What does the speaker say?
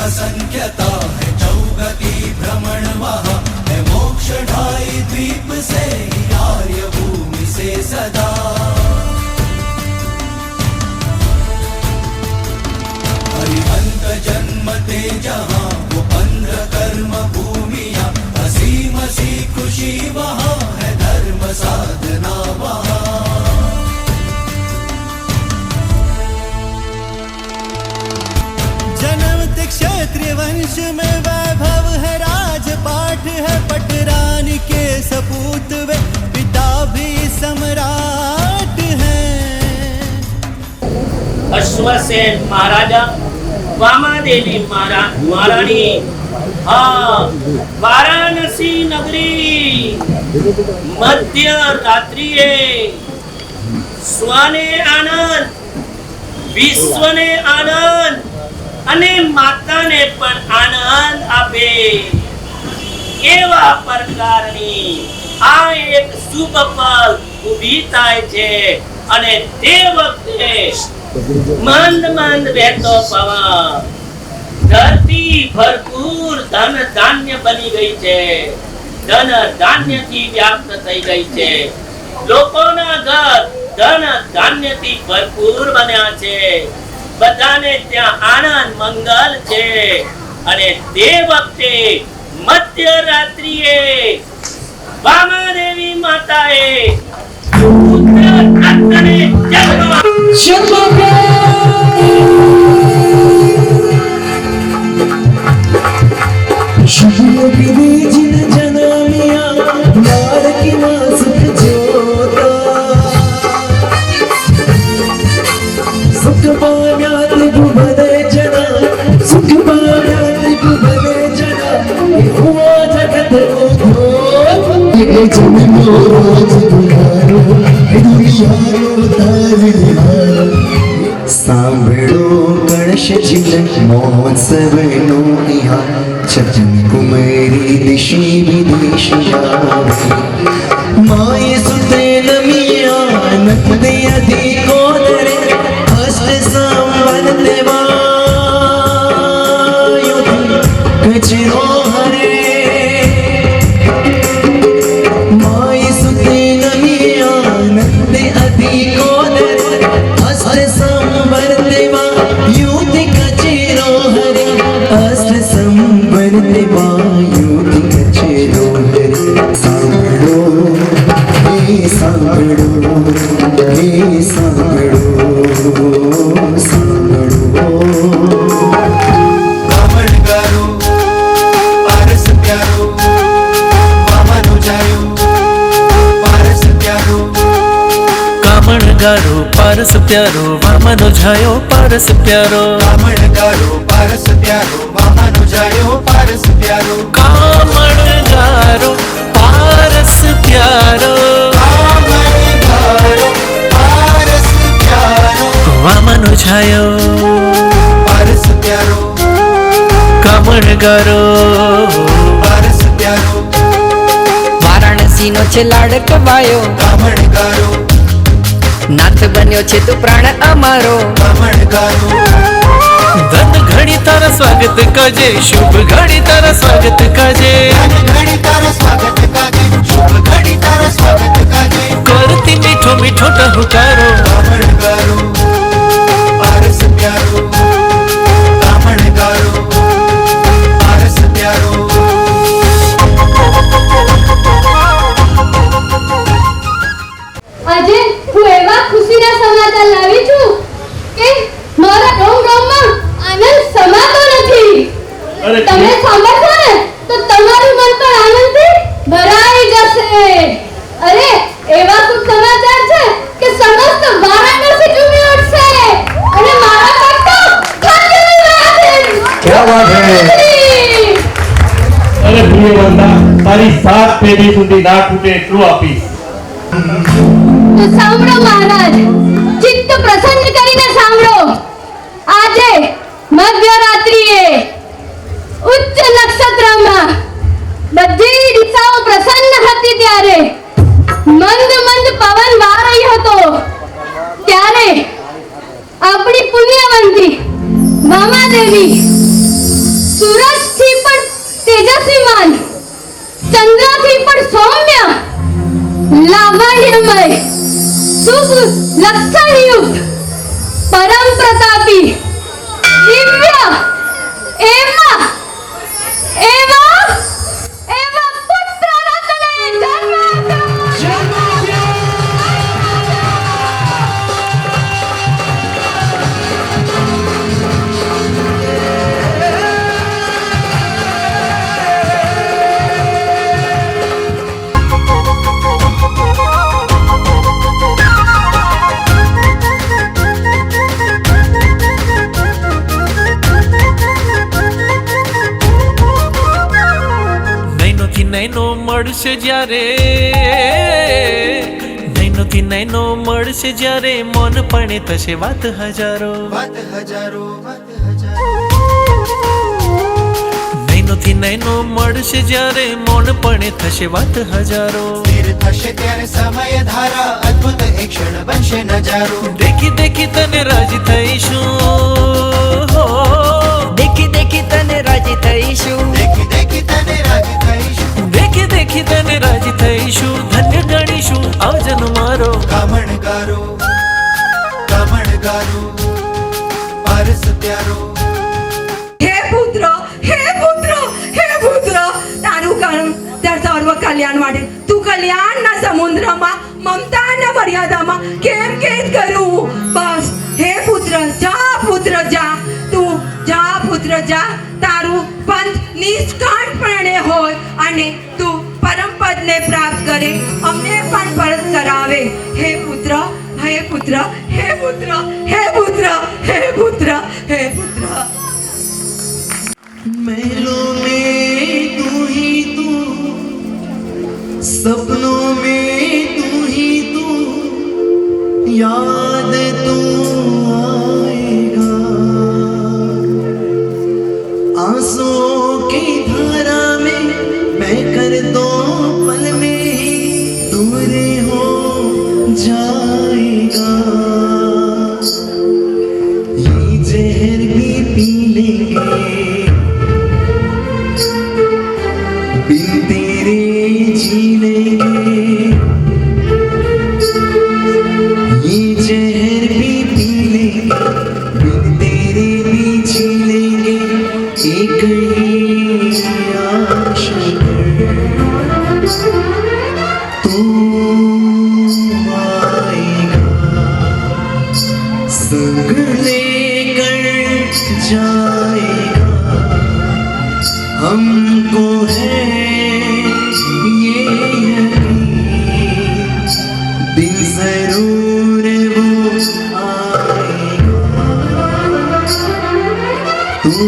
असंख्यता है चौगति भ्रमण वहाँ है मोक्ष ढाई द्वीप से आर्य भूमि से सदा हरिहंत जन्मते जहाँ वो अंध कर्म भूमिया असीम सी खुशी वहाँ है धर्म साधना वहाँ जन्मते क्षत्रिय वंश में वैभव है राजपाट है पटरान के सपूत वे पिता भी सम्राट हैं। अश्वसेन महाराजा वामादेवी महारानी वाराणसी नगरी मध्य रात्रिए स्वने आनंद विश्वने आनंद અને માતાને પણ આનંદ આપે એવા પ્રકારની આ એક શુભ પલ ઊભી થાય છે અને તે વખતે મંદ મંદ વહેતો પવન ધરતી ભરપૂર ધન ધાન્ય બની ગઈ છે ધન ધાન્યથી વ્યાપ્ત થઈ ગઈ છે લોકોના ઘર ધન ધાન્યથી ભરપૂર બન્યા છે બધાને ત્યાં આનંદ મંગલ છે અને તે વખતે મધ્યરાત્રિએ વામાદેવી માતાએ પુત્ર દત્તને જન્મ સાંભળો ગણેશ ચિંતન મહોત્સવનો નિહાર છજન કુમારી દિશી વિદેશિયા માય સુતે નમિયા નકદે અધિકો દરે અષ્ટ સંવર દેવાયો કચરો હરે માય સુતે નમિયા નકદે અધિકો પારસ પ્યારો વામનો જાયો પારસ પ્યારો કામણ ગારો પારસ પ્યારો વામનો જાયો પારસ પ્યારો કામણ ગારો પારસ પ્યારો કામણ ગારો પારસ પ્યારો વામનો જાયો પારસ પ્યારો કામણ ગારો પારસ પ્યારો વારાણસી નો છે લાડકવાયો કામણ ગારો નાથ બન્યો છે તું પ્રાણ અમારો કામણ ગારો ધન ઘડી તારા સ્વાગત કાજે શુભ ઘડી તારા સ્વાગત કાજે ઘડી તારા સ્વાગત કાજે શુભ ઘડી તારા સ્વાગત કાજે કરતી મીઠો મીઠો ટહુકારો કામણ ગારો પારસ પ્યારો કામણ ગારો પારસ પ્યારો આજે હું એવા ખુશીના સમાચાર લાવી છું કે મારા રોમ-રોમમાં આનંદ સમાતો નથી. તમે સાંભળશો ને તો તમારું મન પણ આનંદથી ભરાઈ જશે. અરે એવા શુભ સમાચાર છે કે સમસ્ત વારાણસી ઝૂમી ઉઠશે અને મારા પગ તો થાકી રહ્યા છે. क्या बात है अरे भूले बंदा तारी 7 पेढ़ी सुधी ना टूटे એટલું આપીશ તો સાંભળો મહારાજ, ચિત્ત પ્રસન્ન કરીને સાંભળો. આજે મધ્યરાત્રિએ ઉચ્ચ નક્ષત્રમાં બધી દિશાઓ પ્રસન્ન હતી ત્યારે મંદ મંદ પવન વાહ રહ્યો હતો ત્યારે આપણી પુણ્યવંતી વામાદેવી સૂરજથી પણ તેજસ્વીમાન, ચંદ્રથી પણ સૌમ્ય, લાવણ્યમય, શુભ લક્ષણયુક્ત, પરમ પ્રતાપી, દિવ્ય, એવા પુત્ર રત્ને જન્મ આપ્યો. નૈનોથી નૈનો મળશે જ્યારે, નૈનોથી નૈનો મળશે જ્યારે, મૌન પણે થશે વાત હજારો. નૈનોથી નૈનો મળશે જ્યારે, મૌન પણે થશે વાત હજારો. સ્થિર થશે ત્યારે સમય ધારા, અદ્ભુત એક ક્ષણ બનશે નજારો. દેખી દેખી તને રાજી થઈશું, દેખી દેખી તને રાજી થઈશું, દેખી દેખી તને રાજી થઈશું. દેખી દેખી તને રાજી થઈશું, ધન્ય ગણીશું આ જન્મારો. કામણગારો પારસ પ્યારો. હે પુત્ર, હે પુત્ર, હે પુત્ર, તારું કર્મ ત્યાં સર્વ કલ્યાણ માટે તું કલ્યાણના સમુદ્રમાં મમતાના મર્યાદામાં કેમ કેદ કરું? બસ હે પુત્ર, જા પુત્ર જા, તું જા પુત્ર જા. તારું પંથ નિષ્કાંતપણે હોય અને તું પરમ પદને પ્રાપ્ત કરે, અમને પણ પરત કરાવે. હે પુત્ર, હે પુત્ર, હે પુત્ર, હે પુત્ર, હે પુત્ર, હે પુત્ર. महलों में तू ही तू, सपनों में तू ही तू, याद तू आएगा. आंसुओं की धारा में बहकर दो पल में ही दूर हो जाएगा. ये जहर भी पी लेंगे बिन तेरे जी लेंगे. ये जहर भी पी लेंगे बिन तेरे भी जी लेंगे. एक ही आशा तू आएगा, संग लेकर जाएगा. हमको है ये यकीन, दिन जरूर वो आएगा. तू